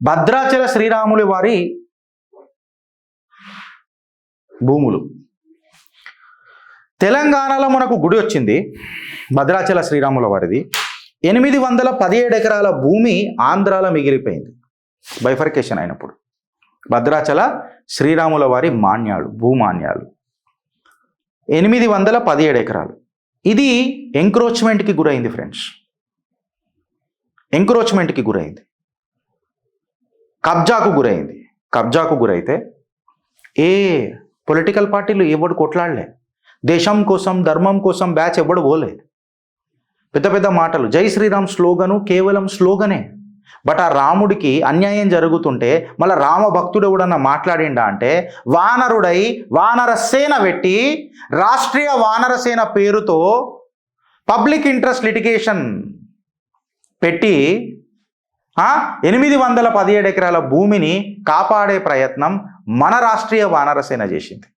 భద్రాచల శ్రీరాములు వారి భూములు. తెలంగాణలో మనకు గుడి వచ్చింది భద్రాచల శ్రీరాముల వారిది. 817 ఎకరాల భూమి ఆంధ్రాలో మిగిలిపోయింది బైఫర్కేషన్ అయినప్పుడు. భద్రాచల శ్రీరాముల వారి మాన్యాలు, భూమాన్యాలు 817 ఎకరాలు. ఇది ఎంక్రోచ్మెంట్కి గురైంది ఫ్రెండ్స్, ఎంక్రోచ్మెంట్కి గురైంది, కబ్జాకు గురైంది. కబ్జాకు గురైతే ఏ పొలిటికల్ పార్టీలు ఎవడు కొట్లాడలే, దేశం కోసం ధర్మం కోసం బ్యాచ్ ఎవడు పోలే. పెద్ద పెద్ద మాటలు, జై శ్రీరామ్ స్లోగను కేవలం స్లోగనే. బట్ ఆ రాముడికి అన్యాయం జరుగుతుంటే మళ్ళీ రామ భక్తుడు ఎవడన్నా మాట్లాడిండా అంటే వానరుడై వానరసేన పెట్టి రాష్ట్రీయ వానరసేన పేరుతో పబ్లిక్ ఇంట్రెస్ట్ లిటిగేషన్ పెట్టి 817 ఎకరాల భూమిని కాపాడే ప్రయత్నం మన రాష్ట్రీయ వానరసేన చేసింది.